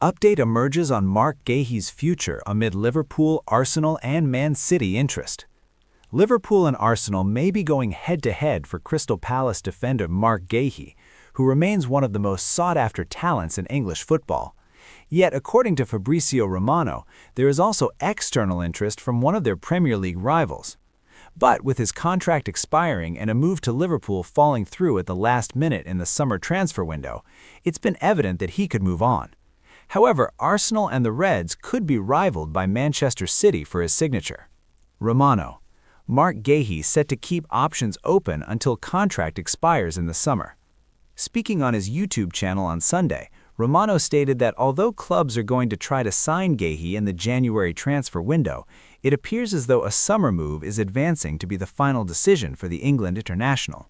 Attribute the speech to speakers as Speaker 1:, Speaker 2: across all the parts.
Speaker 1: Update emerges on Marc Guehi's future amid Liverpool, Arsenal, and Man City interest. Liverpool and Arsenal may be going head-to-head for Crystal Palace defender Marc Guehi, who remains one of the most sought-after talents in English football. Yet, according to Fabrizio Romano, there is also external interest from one of their Premier League rivals. But with his contract expiring and a move to Liverpool falling through at the last minute in the summer transfer window, it's been evident that he could move on. However, Arsenal and the Reds could be rivaled by Manchester City for his signature. Romano: Marc Guehi set to keep options open until contract expires in the summer. Speaking on his YouTube channel on Sunday, Romano stated that although clubs are going to try to sign Guehi in the January transfer window, it appears as though a summer move is advancing to be the final decision for the England international.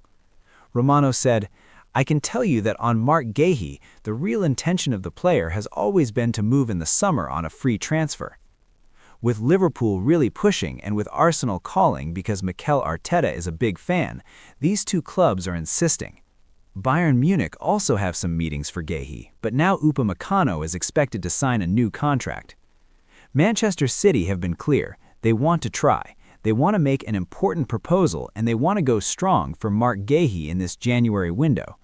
Speaker 1: Romano said, "I can tell you that on Marc Guehi, the real intention of the player has always been to move in the summer on a free transfer. With Liverpool really pushing and with Arsenal calling because Mikel Arteta is a big fan, these two clubs are insisting. Bayern Munich also have some meetings for Guehi, but now Upamecano is expected to sign a new contract. Manchester City have been clear, they want to try. They want to make an important proposal and they want to go strong for Marc Guehi in this January window.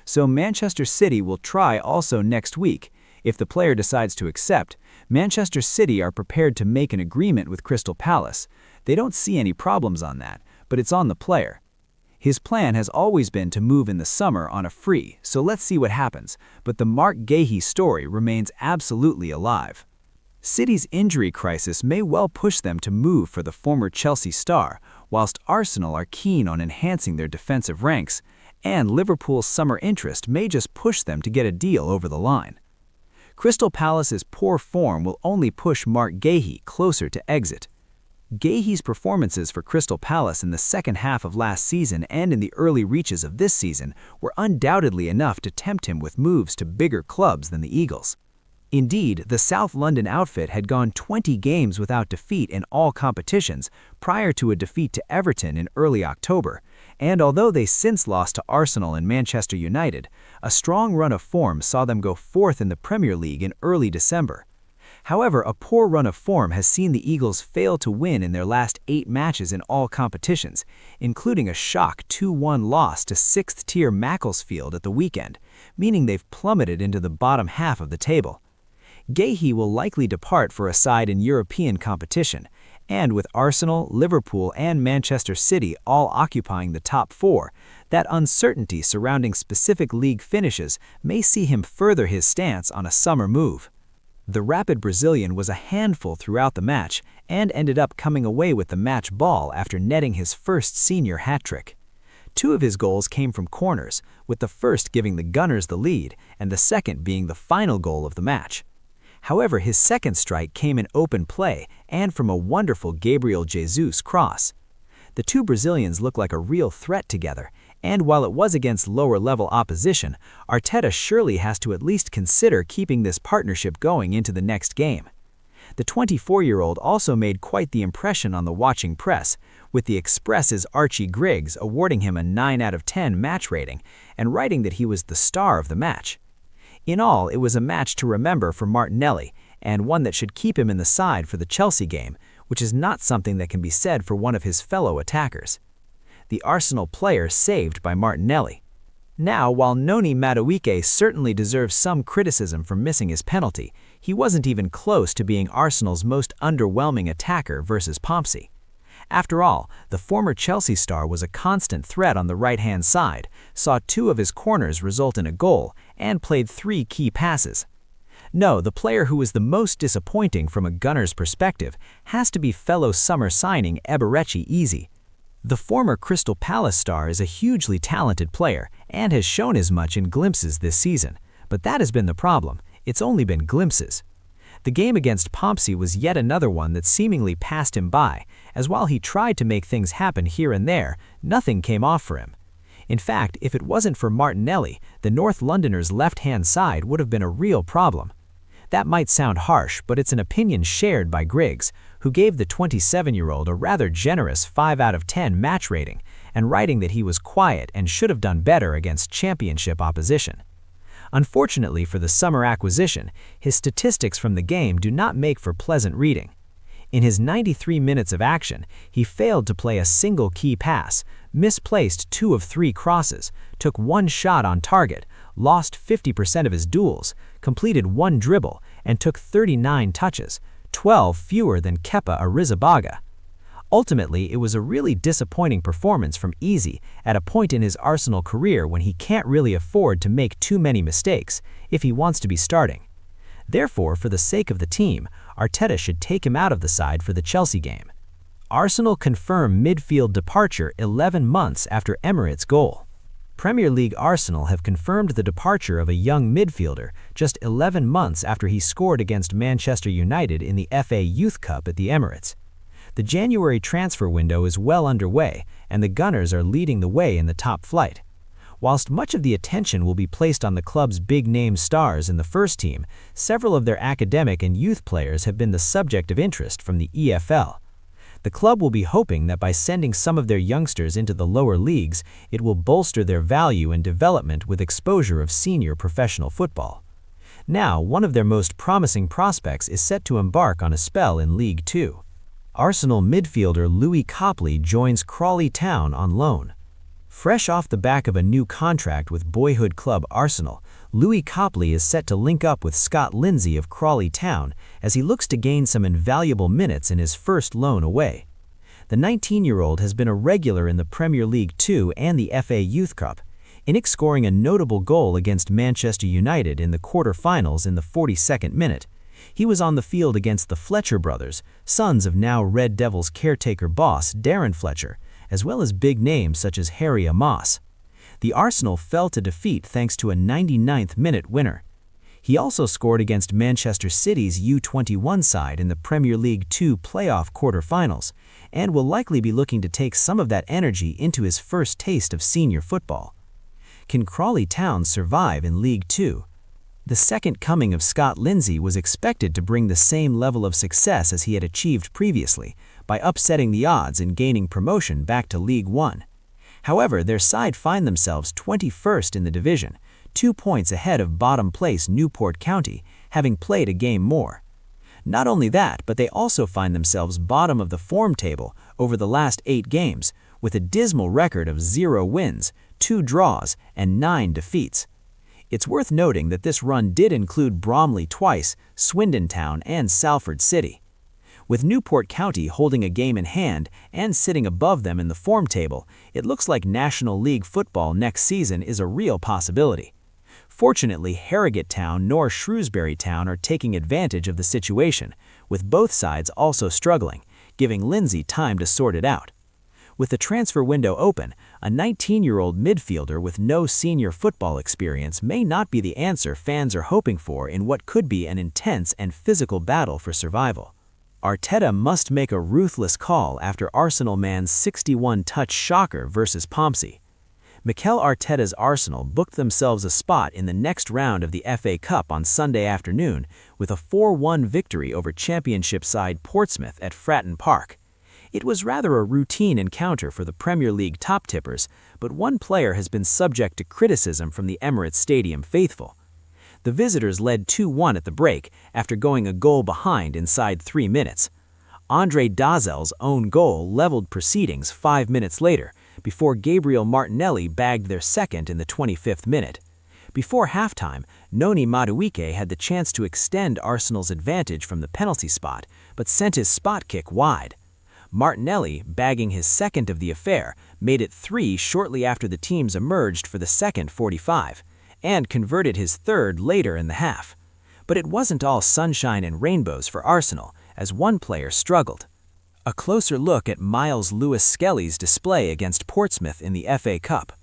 Speaker 1: So Manchester City will try also next week. If the player decides to accept, Manchester City are prepared to make an agreement with Crystal Palace. They don't see any problems on that, but it's on the player. His plan has always been to move in the summer on a free, so let's see what happens, but the Marc Guehi story remains absolutely alive. City's injury crisis may well push them to move for the former Chelsea star, whilst Arsenal are keen on enhancing their defensive ranks, and Liverpool's summer interest may just push them to get a deal over the line. Crystal Palace's poor form will only push Marc Guehi closer to exit. Guehi's performances for Crystal Palace in the second half of last season and in the early reaches of this season were undoubtedly enough to tempt him with moves to bigger clubs than the Eagles. Indeed, the South London outfit had gone 20 games without defeat in all competitions prior to a defeat to Everton in early October, and although they since lost to Arsenal and Manchester United, a strong run of form saw them go fourth in the Premier League in early December. However, a poor run of form has seen the Eagles fail to win in their last 8 matches in all competitions, including a shock 2-1 loss to 6th-tier Macclesfield at the weekend, meaning they've plummeted into the bottom half of the table. Guehi will likely depart for a side in European competition, and with Arsenal, Liverpool, and Manchester City all occupying the top 4, that uncertainty surrounding specific league finishes may see him further his stance on a summer move. The rapid Brazilian was a handful throughout the match and ended up coming away with the match ball after netting his first senior hat-trick. 2 of his goals came from corners, with the first giving the Gunners the lead and the second being the final goal of the match. However, his second strike came in open play and from a wonderful Gabriel Jesus cross. The 2 Brazilians look like a real threat together, and while it was against lower-level opposition, Arteta surely has to at least consider keeping this partnership going into the next game. The 24-year-old also made quite the impression on the watching press, with the Express's Archie Griggs awarding him a 9 out of 10 match rating and writing that he was the star of the match. In all, it was a match to remember for Martinelli, and one that should keep him in the side for the Chelsea game, which is not something that can be said for one of his fellow attackers. The Arsenal player saved by Martinelli. Now, while Noni Madueke certainly deserves some criticism for missing his penalty, he wasn't even close to being Arsenal's most underwhelming attacker versus Pompey. After all, the former Chelsea star was a constant threat on the right-hand side, saw 2 of his corners result in a goal, and played 3 key passes. No, the player who was the most disappointing from a Gunners' perspective has to be fellow summer signing Eberechi Eze. The former Crystal Palace star is a hugely talented player and has shown as much in glimpses this season, but that has been the problem. It's only been glimpses. The game against Pompey was yet another one that seemingly passed him by, as while he tried to make things happen here and there, nothing came off for him. In fact, if it wasn't for Martinelli, the North Londoners' left-hand side would have been a real problem. That might sound harsh, but it's an opinion shared by Griggs, who gave the 27-year-old a rather generous 5 out of 10 match rating, and writing that he was quiet and should have done better against championship opposition.
Speaker 2: Unfortunately for the summer acquisition, his statistics from the game do not make for pleasant reading. In his 93 minutes of action, he failed to play a single key pass, misplaced 2 of 3 crosses, took 1 shot on target, lost 50% of his duels, completed 1 dribble, and took 39 touches, 12 fewer than Kepa Arrizabalaga. Ultimately, it was a really disappointing performance from Eze at a point in his Arsenal career when he can't really afford to make too many mistakes if he wants to be starting. Therefore, for the sake of the team, Arteta should take him out of the side for the Chelsea game. Arsenal confirm midfield departure 11 months after Emirates goal. Premier League Arsenal have confirmed the departure of a young midfielder just 11 months after he scored against Manchester United in the FA Youth Cup at the Emirates. The January transfer window is well underway, and the Gunners are leading the way in the top flight. Whilst much of the attention will be placed on the club's big-name stars in the first team, several of their academic and youth players have been the subject of interest from the EFL. The club will be hoping that by sending some of their youngsters into the lower leagues, it will bolster their value and development with exposure of senior professional football. Now, one of their most promising prospects is set to embark on a spell in League Two. Arsenal midfielder Louis Copley joins Crawley Town on loan. Fresh off the back of a new contract with boyhood club Arsenal, Louis Copley is set to link up with Scott Lindsay of Crawley Town as he looks to gain some invaluable minutes in his first loan away. The 19-year-old has been a regular in the Premier League 2 and the FA Youth Cup, scoring a notable goal against Manchester United in the quarter-finals in the 42nd minute. He was on the field against the Fletcher brothers, sons of now Red Devils caretaker boss Darren Fletcher, as well as big names such as Harry Amos. The Arsenal fell to defeat thanks to a 99th-minute winner. He also scored against Manchester City's U21 side in the Premier League 2 playoff quarter-finals, and will likely be looking to take some of that energy into his first taste of senior football. Can Crawley Town survive in League 2? The second coming of Scott Lindsay was expected to bring the same level of success as he had achieved previously, by upsetting the odds and gaining promotion back to League One. However, their side find themselves 21st in the division, 2 points ahead of bottom-place Newport County, having played a game more. Not only that, but they also find themselves bottom of the form table over the last 8 games, with a dismal record of 0 wins, 2 draws, and 9 defeats. It's worth noting that this run did include Bromley twice, Swindon Town, and Salford City. With Newport County holding a game in hand and sitting above them in the form table, it looks like National League football next season is a real possibility. Fortunately, Harrogate Town nor Shrewsbury Town are taking advantage of the situation, with both sides also struggling, giving Lindsay time to sort it out. With the transfer window open, a 19-year-old midfielder with no senior football experience may not be the answer fans are hoping for in what could be an intense and physical battle for survival. Arteta must make a ruthless call after Arsenal man's 61-touch shocker versus Pompey. Mikel Arteta's Arsenal booked themselves a spot in the next round of the FA Cup on Sunday afternoon with a 4-1 victory over Championship side Portsmouth at Fratton Park. It was rather a routine encounter for the Premier League top-tippers, but one player has been subject to criticism from the Emirates Stadium faithful. The visitors led 2-1 at the break after going a goal behind inside 3 minutes. Andre Dazel's own goal leveled proceedings 5 minutes later, before Gabriel Martinelli bagged their second in the 25th minute. Before halftime, Noni Madueke had the chance to extend Arsenal's advantage from the penalty spot, but sent his spot kick wide. Martinelli, bagging his second of the affair, made it 3 shortly after the teams emerged for the second 45, and converted his third later in the half. But it wasn't all sunshine and rainbows for Arsenal, as one player struggled. A closer look at Miles Lewis-Skelly's display against Portsmouth in the FA Cup.